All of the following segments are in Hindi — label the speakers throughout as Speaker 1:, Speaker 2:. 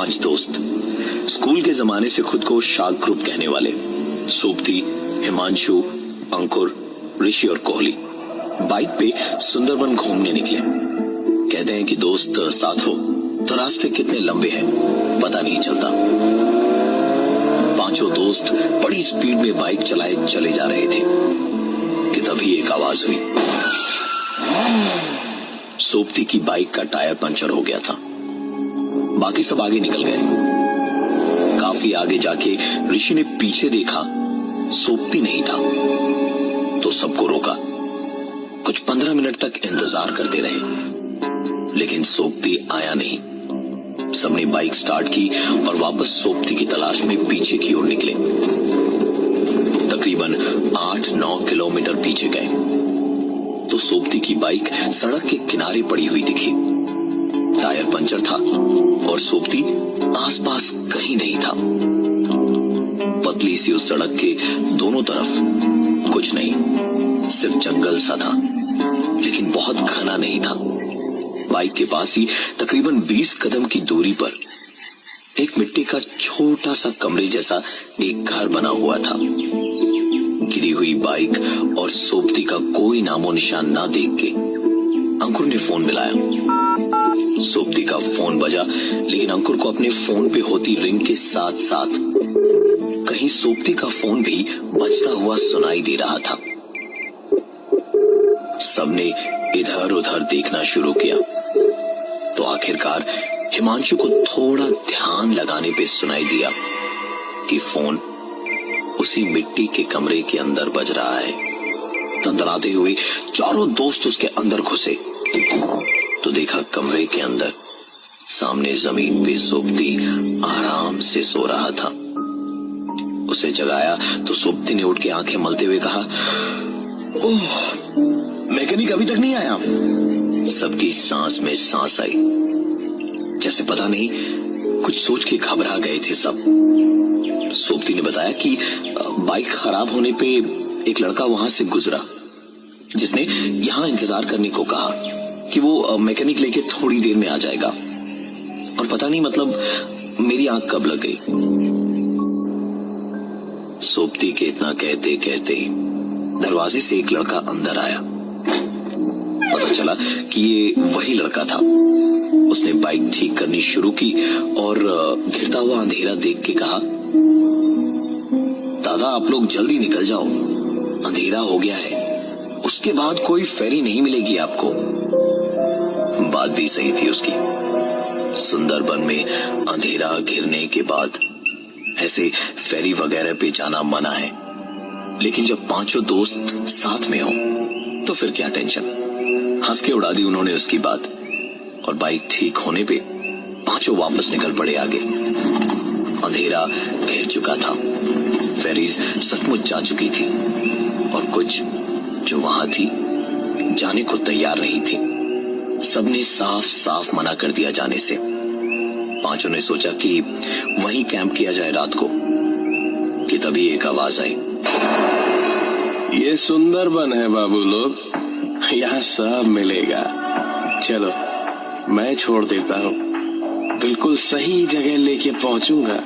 Speaker 1: 5 दोस्त, स्कूल के जमाने से खुद को शार्क ग्रुप कहने वाले सोपती, हिमांशु, अंकुर, ऋषि और कोहली बाइक पे सुंदरबन घूमने निकले। कहते हैं कि दोस्त साथ हो तो रास्ते कितने लंबे हैं पता नहीं चलता। 5 दोस्त बड़ी स्पीड में बाइक चलाए चले जा रहे थे कि तभी एक आवाज हुई। सोपती की बाइक का टायर पंचर हो गया था। बाकी सब आगे निकल गए। काफी आगे जाके ऋषि ने पीछे देखा, सोपती नहीं था तो सबको रोका। कुछ 15 मिनट तक इंतजार करते रहे लेकिन सोपती आया नहीं। सबने बाइक स्टार्ट की और वापस सोपती की तलाश में पीछे की ओर निकले। तकरीबन 8-9 किलोमीटर पीछे गए तो सोपती की बाइक सड़क के किनारे पड़ी हुई दिखी। टायर पंचर था और सोपती आसपास कहीं नहीं था। पतली सी उस सड़क के दोनों तरफ कुछ नहीं, सिर्फ जंगल सा था लेकिन बहुत घना नहीं था। बाइक के पास ही तकरीबन 20 कदम की दूरी पर एक मिट्टी का छोटा सा कमरे जैसा एक घर बना हुआ था। गिरी हुई बाइक और सोपती का कोई नामो निशान ना देख के अंकुर ने फोन मिलाया। सोपती का फोन बजा लेकिन अंकुर को अपने फोन पे होती रिंग के साथ साथ कहीं सोपती का फोन भी बजता हुआ सुनाई दे रहा था। सबने इधर उधर देखना शुरू किया तो आखिरकार हिमांशु को थोड़ा ध्यान लगाने पे सुनाई दिया कि फोन उसी मिट्टी के कमरे के अंदर बज रहा है। तंतराते हुए चारों दोस्त उसके अंदर घुसे तो देखा कमरे के अंदर सामने जमीन पे सोपती आराम से सो रहा था। उसे जगाया तो सोपती ने उठ के आंखें मलते हुए कहा, ओह, मैकेनिक अभी तक नहीं आया। सबकी सांस में सांस आई, जैसे पता नहीं कुछ सोच के घबरा गए थे सब। सोपती ने बताया कि बाइक खराब होने पे एक लड़का वहां से गुजरा जिसने यहां इंतजार करने को कहा कि वो मैकेनिक लेके थोड़ी देर में आ जाएगा। और पता नहीं मतलब मेरी आंख कब लग गई। सोपती के इतना कहते कहते दरवाजे से एक लड़का अंदर आया। पता चला कि ये वही लड़का था। उसने बाइक ठीक करनी शुरू की और घिरता हुआ अंधेरा देख के कहा, दादा आप लोग जल्दी निकल जाओ, अंधेरा हो गया है, उसके बाद कोई फेरी नहीं मिलेगी आपको। बात भी सही थी उसकी। सुंदरबन में अंधेरा घिरने के बाद ऐसे फेरी वगैरह पे जाना मना है, लेकिन जब 5 दोस्त साथ में हो तो फिर क्या टेंशन। हंस के उड़ा दी उन्होंने उसकी बात और बाइक ठीक होने पे 5 वापस निकल पड़े आगे। अंधेरा घेर चुका था, फेरीज सचमुच जा चुकी थी और कुछ जो वहां थी जाने को तैयार नहीं थी। सबने साफ साफ मना कर दिया जाने से। 5 ने सोचा कि वहीं कैंप किया जाए रात को कि तभी एक आवाज आई,
Speaker 2: ये सुंदरबन है बाबू लोग, यहाँ सब मिलेगा। चलो मैं छोड़ देता हूँ, बिल्कुल सही जगह लेके पहुँचूंगा।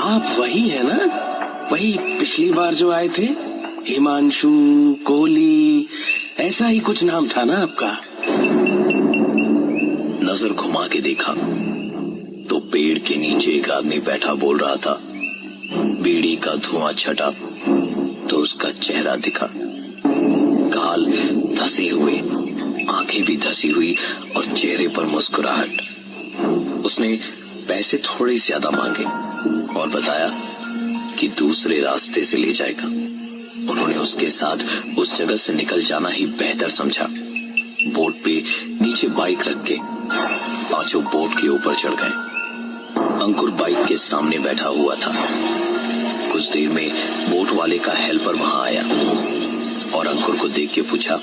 Speaker 2: आप वही है ना, वही पिछली बार जो आए थे, हिमांशु, कोहली, ऐसा ही कुछ नाम था ना आपका।
Speaker 1: नजर घुमा के देखा तो पेड़ के नीचे एक आदमी बैठा बोल रहा था। बीड़ी का धुआं छटा तो उसका चेहरा दिखा, गाल धसे हुए, आंखें भी धसी हुई और चेहरे पर मुस्कुराहट। उसने पैसे थोड़े ज्यादा मांगे और बताया कि दूसरे रास्ते से ले जाएगा। उन्होंने उसके साथ उस जगह से निकल जाना ही बेहतर समझा। बोट पे नीचे बाइक रख के 5 बोट के ऊपर चढ़ गए। अंकुर बाइक के सामने बैठा हुआ था। कुछ देर में बोट वाले का हेल्पर वहां आया और अंकुर को देख के पूछा,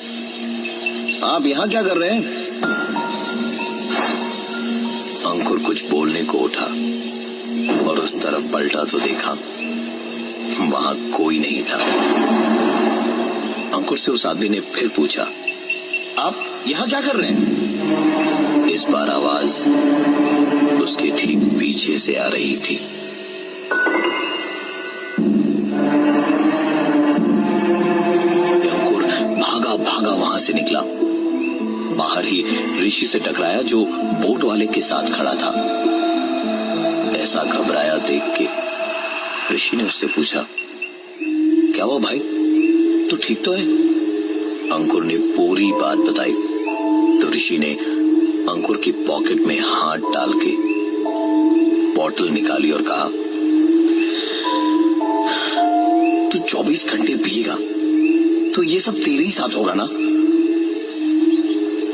Speaker 1: आप यहाँ क्या कर रहे हैं? अंकुर कुछ बोलने को उठा और उस तरफ पलटा तो देखा वहां कोई नहीं था। अंकुर से उस आदमी ने फिर पूछा, आप यहाँ क्या कर रहे हैं? इस बार आवाज उसके ठीक पीछे पीछे से आ रही थी। अंकुर भागा भागा वहां से निकला। बाहर ही ऋषि से टकराया जो बोट वाले के साथ खड़ा था। ऐसा घबराया देख के ऋषि ने उससे पूछा, क्या हुआ भाई, तू ठीक तो है? अंकुर ने पूरी बात बताई तो ऋषि ने अंकुर की पॉकेट में हाथ डाल के बोतल निकाली और कहा, तू 24 घंटे पिएगा तो ये सब तेरे ही साथ होगा ना?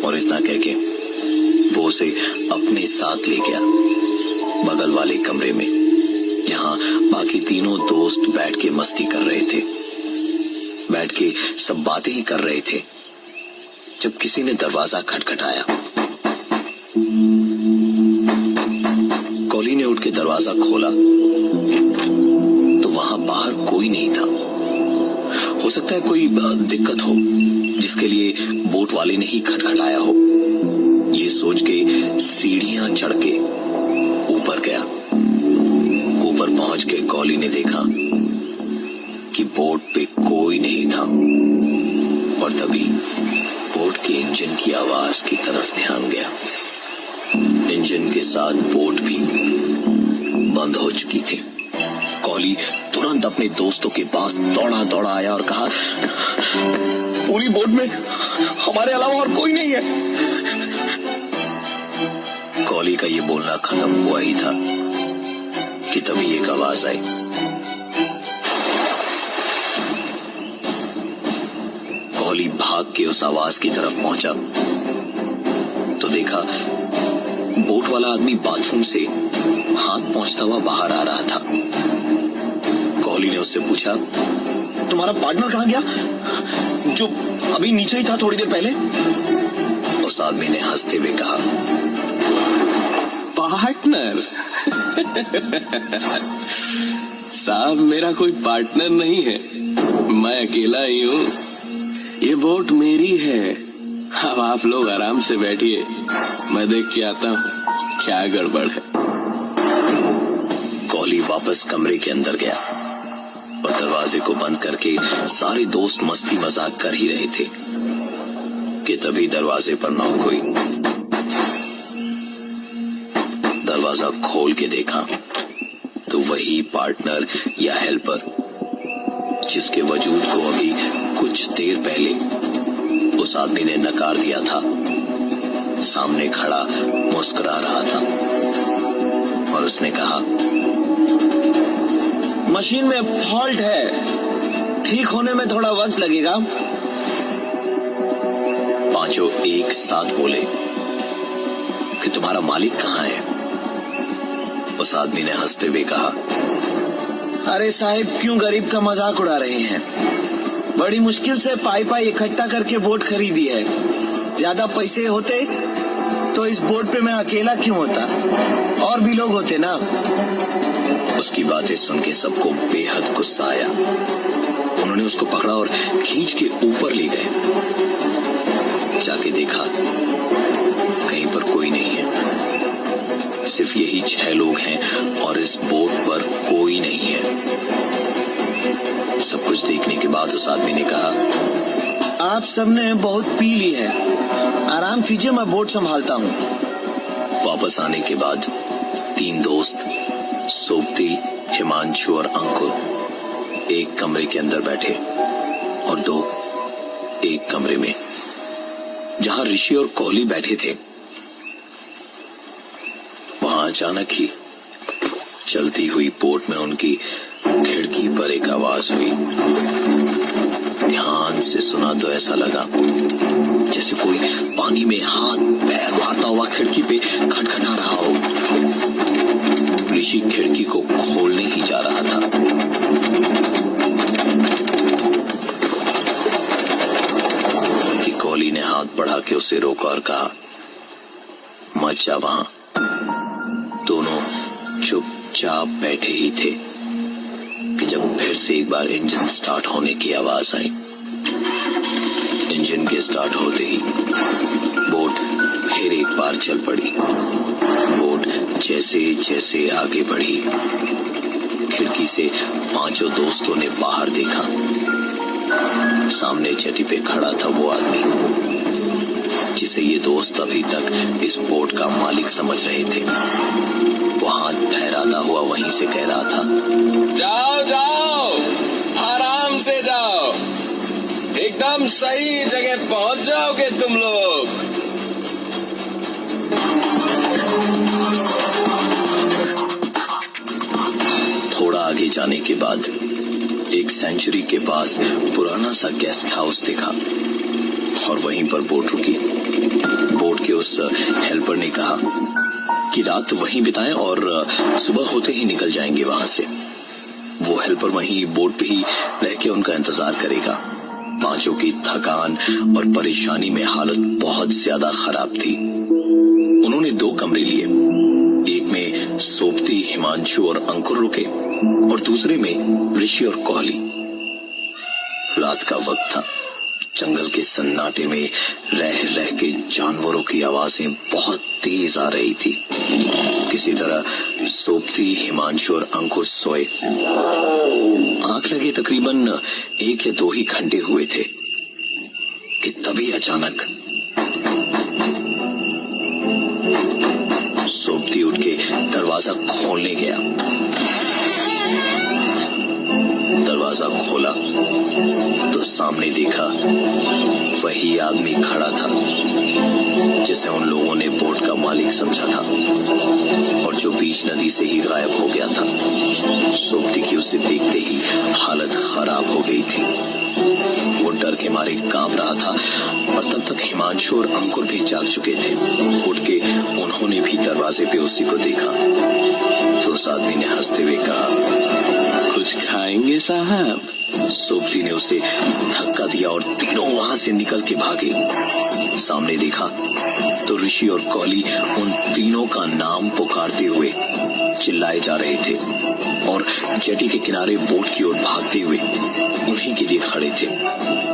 Speaker 1: और इतना कह के वो उसे अपने साथ ले गया बगल वाले कमरे में। यहाँ बाकी तीनों दोस्त बैठ के मस्ती कर रहे थे, बैठ के सब बातें ही कर रहे थे जब किसी ने दरवाजा खटखटाया। कॉली ने उठ के दरवाजा खोला तो वहां बाहर कोई नहीं था। हो सकता है कोई दिक्कत हो जिसके लिए बोट वाले ने ही खटखटाया हो। ये सोच के सीढ़ियां चढ़ के ऊपर गया। ऊपर पहुंच के कॉली ने देखा कि बोट पे कोई नहीं था और तभी बोट के इंजन की आवाज की तरफ ध्यान गया। इंजन के साथ बोट भी बंद हो चुकी थी। कॉली तुरंत अपने दोस्तों के पास दौड़ा दौड़ा आया और कहा, पूरी बोट में हमारे अलावा और कोई नहीं है। कॉली का ये बोलना खत्म हुआ ही था कि तभी एक आवाज आई। कॉली भाग के उस आवाज की तरफ पहुंचा तो देखा बोट वाला आदमी बाथरूम से हाथ पहुंचता हुआ बाहर आ रहा था। कॉली ने उससे पूछा, तुम्हारा पार्टनर कहां गया जो अभी नीचे ही था थोड़ी देर पहले? उस आदमी ने हंसते हुए कहा,
Speaker 2: पार्टनर? साहब मेरा कोई पार्टनर नहीं है, मैं अकेला ही हूँ। ये बोट मेरी है। अब आप लोग आराम से बैठिए, मैं देख के आता हूँ क्या गड़बड़ है।
Speaker 1: कॉली वापस कमरे के अंदर गया और दरवाजे को बंद करके सारे दोस्त मस्ती मजाक कर ही रहे थे कि तभी दरवाजे पर नॉक हुई। दरवाजा खोल के देखा तो वही पार्टनर या हेल्पर जिसके वजूद को अभी कुछ देर पहले उस आदमी ने नकार दिया था, सामने खड़ा मुस्कुरा रहा था और उसने कहा, मशीन में फॉल्ट है, ठीक होने में थोड़ा वक्त लगेगा। पांचों एक साथ बोले कि तुम्हारा मालिक कहाँ है? उस आदमी ने हंसते हुए कहा, अरे साहिब क्यों गरीब का मजाक उड़ा रहे हैं? बड़ी मुश्किल से पाई इकट्ठा करके बोट खरीदी है। ज्यादा पैसे होते तो इस बोट पे मैं अकेला क्यों होता, और भी लोग होते ना। उसकी बातें सुन के सबको बेहद गुस्सा आया। उन्होंने उसको पकड़ा और खींच के ऊपर ले गए। जाके देखा कहीं पर कोई नहीं है, सिर्फ यही 6 लोग हैं और इस बोट पर कोई नहीं है। सब कुछ देखने के बाद उस आदमी ने कहा, आप सबने बहुत पी ली है, आराम कीजिए, मैं बोट संभालता हूँ। वापस आने के बाद 3 दोस्त सोबती, हिमांशु और अंकुर एक कमरे के अंदर बैठे और 2 एक कमरे में जहां ऋषि और कोहली बैठे थे। वहां अचानक ही चलती हुई बोट में उनकी खिड़की पर एक आवाज हुई। ध्यान से सुना तो ऐसा लगा जैसे कोई पानी में हाथ पैर मारता हुआ खिड़की पे खटखटा रहा हो। ऋषि खिड़की को खोलने ही जा रहा था कि कोहली ने हाथ बढ़ा के उसे रोका और कहा, मत जा वहां। दोनों चुपचाप बैठे ही थे कि जब फिर से एक बार इंजन स्टार्ट होने की आवाज आई। इंजन के स्टार्ट होते ही बोट फिर एक बार चल पड़ी। बोट जैसे जैसे जैसे आगे बढ़ी, खिड़की से पांचों दोस्तों ने बाहर देखा। सामने जेटी पे खड़ा था वो आदमी जिसे ये दोस्त अभी तक इस बोट का मालिक समझ रहे थे। वो हाथ फहराता हुआ वहीं से कह रहा था,
Speaker 2: जाओ जाओ, आराम से जाओ, एकदम सही जगह पहुंच जाओगे तुम लोग।
Speaker 1: थोड़ा आगे जाने के बाद एक सेंचुरी के पास पुराना सा गेस्ट हाउस देखा और वहीं पर बोट रुकी। बोट के उस हेल्पर ने कहा कि रात वहीं बिताएं और सुबह होते ही निकल जाएंगे वहां से। वो हेल्पर वहीं बोट पे ही रह के उनका इंतजार करेगा। पांचों की थकान और परेशानी में हालत बहुत ज्यादा खराब थी। उन्होंने 2 कमरे लिए, एक में सोपती, हिमांशु और अंकुर रुके और दूसरे में ऋषि और कोहली। रात का वक्त था। जंगल के सन्नाटे में रह रह के जानवरों की आवाजें बहुत तेज आ रही थी। किसी तरह सोपती, हिमांशु और अंकुर सोए। आंख लगे तकरीबन 1 या 2 ही घंटे हुए थे कि तभी अचानक सोपती उठ के दरवाजा खोलने गया। दरवाजा खोला तो सामने देखा वही आदमी खड़ा था जिसे उन लोगों ने बोट का मालिक समझा था और जो बीच नदी से ही गायब हो गया था। सोपती की उसे देखते ही हालत खराब हो गई थी। वो डर के मारे कांप रहा था और तब तक हिमांशु और अंकुर भी जाग चुके थे। उठ के उन्होंने भी दरवाजे पे उसी को देखा तो उस आदमी ने हंसते हुए कहा,
Speaker 2: कुछ खाएंगे साहब?
Speaker 1: सोपती ने उसे धक्का दिया और तीनों वहां से निकल के भागे। सामने देखा तो ऋषि और कोहली उन तीनों का नाम पुकारते हुए चिल्लाए जा रहे थे और जेटी के किनारे बोट की ओर भागते हुए उन्हीं के लिए खड़े थे।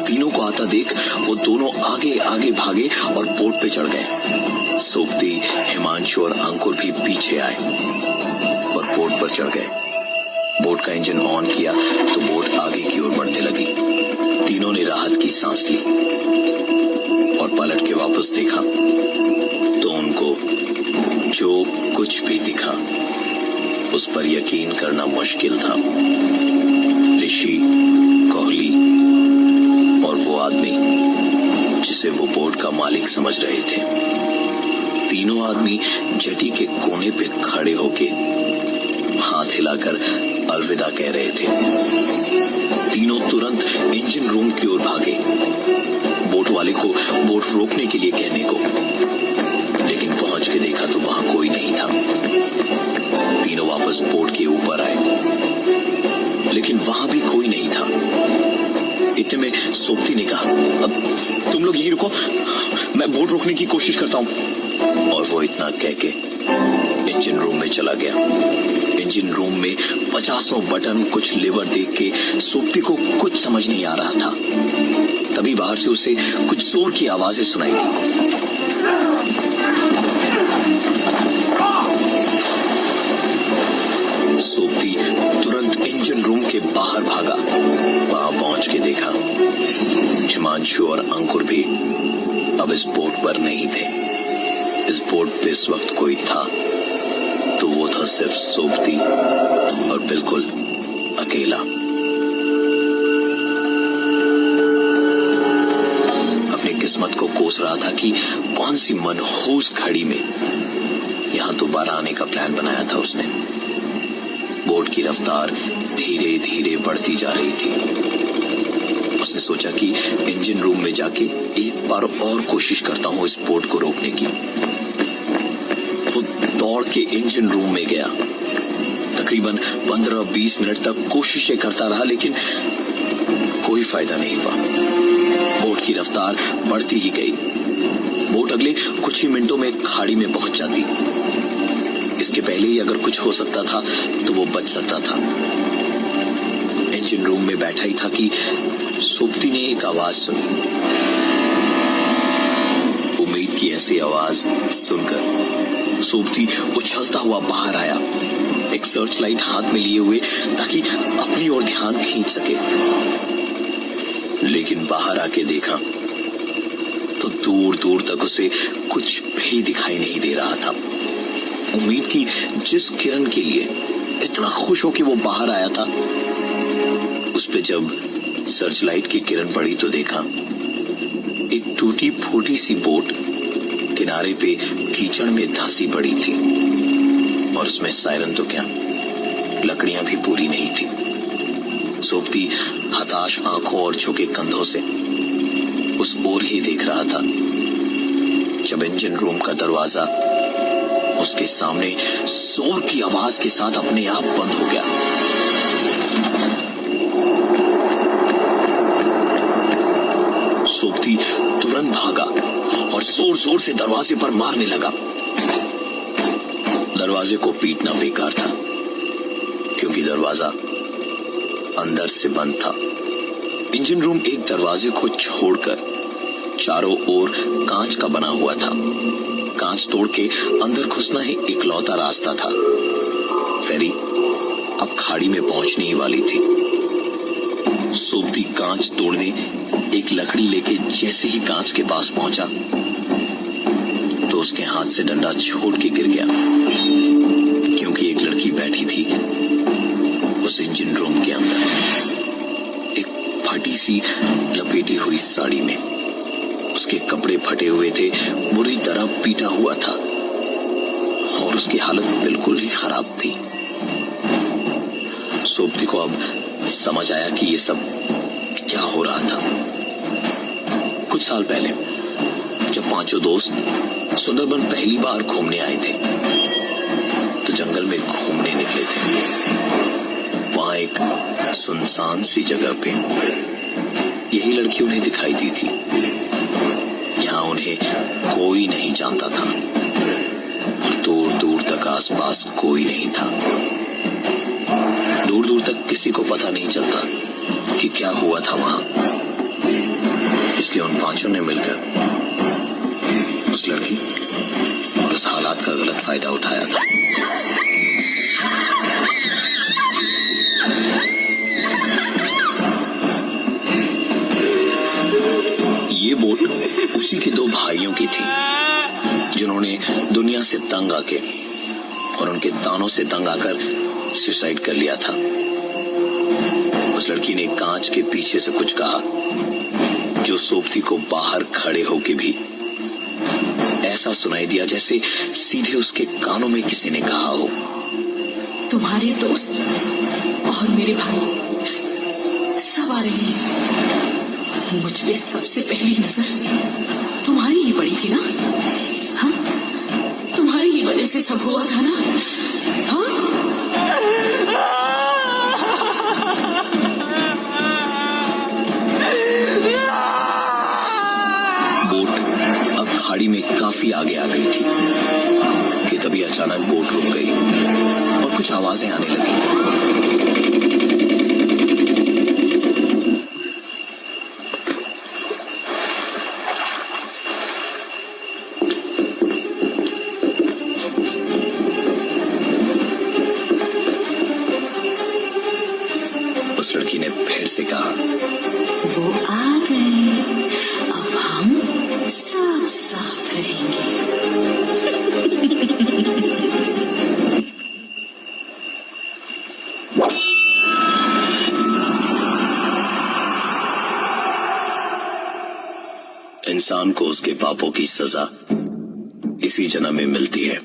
Speaker 1: तीनों को आता देख वो दोनों आगे आगे भागे और बोट पे चढ़ गए। सोपती, हिमांशु और अंकुर भी पीछे आए और बोट पर चढ़ गए। बोट का इंजन ऑन किया तो बोट आगे की ओर बढ़ने लगी। तीनों ने राहत की सांस ली और पलट के वापस देखा तो उनको जो कुछ भी दिखा उस पर यकीन करना मुश्किल था। ऋषि, कोहली और वो आदमी जिसे वो बोट का मालिक समझ रहे थे, तीनों आदमी जेटी के कोने पे खड़े होके हाथ हिलाकर अलविदा कह रहे थे। तीनों तुरंत इंजन रूम की ओर भागे, बोट वाले को बोट रोकने के लिए कहने को, लेकिन पहुंच के देखा तो वहां कोई नहीं था। तीनों वापस बोट के ऊपर आए, लेकिन वहां भी कोई नहीं था। इतने में सोपती ने कहा, अब तुम लोग यहीं रुको, मैं बोट रोकने की कोशिश करता हूं। और वो इतना कह के इंजन रूम में चला गया। इंजन रूम में 50 बटन, कुछ लीवर देख के सोपती को कुछ समझ नहीं आ रहा था। तभी बाहर से उसे कुछ जोर की आवाजें सुनाई दी। सोपती तुरंत इंजन रूम के बाहर भागा। वहां पहुंच के देखा हिमांशु और अंकुर भी अब इस बोट पर नहीं थे। इस बोट पे इस वक्त कोई था तो वो था सिर्फ सोपती और बिल्कुल अकेला। अपनी किस्मत को कोस रहा था कि कौन सी मनहूस घड़ी में यहां दोबारा आने का प्लान बनाया था उसने। बोट की रफ्तार धीरे धीरे बढ़ती जा रही थी। उसने सोचा कि इंजन रूम में जाके एक बार और कोशिश करता हूं इस बोट को रोकने की। वो दौड़ के इंजन रूम में गया। तकरीबन 15-20 मिनट तक कोशिशें करता रहा, लेकिन कोई फायदा नहीं हुआ। बोट की रफ्तार बढ़ती ही गई। बोट अगले कुछ ही मिनटों में खाड़ी में पहुंच जाती। इसके पहले ही अगर कुछ हो सकता था तो वो बच सकता था। इंजन रूम में बैठा ही था कि सोपती ने एक आवाज सुनी। उम्मीद की ऐसी आवाज सुनकर सोबती उछलता हुआ बाहर आया, एक सर्च लाइट हाथ में लिए हुए, ताकि अपनी ओर ध्यान खींच सके। लेकिन बाहर आके देखा तो दूर दूर तक उसे कुछ भी दिखाई नहीं दे रहा था। उम्मीद की जिस किरण के लिए इतना खुश हो कि वो बाहर आया था, उस पे जब सर्च लाइट की किरण पड़ी तो देखा एक टूटी फूटी सी बोट किनारे पे कीचड़ में धंसी पड़ी थी, और उसमें सायरन तो क्या, लकड़ियां भी पूरी नहीं थी। सोबती हताश आंखों और झुके कंधों से उस ओर ही देख रहा था जब इंजन रूम का दरवाजा उसके सामने जोर की आवाज के साथ अपने आप बंद हो गया। सोबती तुरंत भागा और जोर जोर से दरवाजे पर मारने लगा। दरवाजे को पीटना बेकार था, क्योंकि दरवाजा अंदर से बंद था। इंजन रूम एक दरवाजे को छोड़कर चारों ओर कांच का बना हुआ था। कांच तोड़ के अंदर घुसना ही इकलौता रास्ता था। फेरी अब खाड़ी में पहुंचने ही वाली थी। सोबती कांच तोड़ने एक लकड़ी लेके जैसे ही कांच के पास पहुंचा तो उसके हाथ से डंडा छोड़ के गिर गया, क्योंकि एक लड़की बैठी थी उस इंजन रूम के अंदर, एक फटी सी लपेटी हुई साड़ी में। उसके कपड़े फटे हुए थे, बुरी तरह पीटा हुआ था, और उसकी हालत बिल्कुल ही खराब थी। सोबती को अब समझ आया कि ये सब क्या हो रहा था। कुछ साल पहले जब पांचों दोस्त सुंदरबन पहली बार घूमने आए थे तो जंगल में घूमने निकले थे। वहां एक सुनसान सी जगह पे यही लड़की उन्हें दिखाई दी थी। यहाँ उन्हें कोई नहीं जानता था और दूर दूर तक आसपास कोई नहीं था। दूर दूर तक किसी को पता नहीं चलता कि क्या हुआ था वहां। इसलिए उन पांचों ने मिलकर उस लड़की और उस हालात का गलत फायदा उठाया था। ये बोट उसी के दो भाइयों की थी जिन्होंने दुनिया से तंग आके और उनके दानों से तंग आकर सुसाइड कर लिया था। उस लड़की ने कांच के पीछे से कुछ कहा जो सोबती को बाहर खड़े होके भी ऐसा सुनाई दिया जैसे सीधे उसके कानों में किसी ने कहा हो,
Speaker 3: तुम्हारे दोस्त और मेरे भाई सब आ रहे हैं। मुझ पे सबसे पहली नजर तुम्हारी ही पड़ी थी ना? हाँ, तुम्हारी ही वजह से सब हुआ था ना? हाँ?
Speaker 1: बोट अब खाड़ी में काफी आगे आ गई थी कि तभी अचानक बोट रुक गई और कुछ आवाजें आने लगी। उस लड़की ने फिर से कहा,
Speaker 3: वो आ गए, अब हम साफ साफ करेंगे।
Speaker 1: इंसान को उसके पापों की सजा इसी जन्म में मिलती है।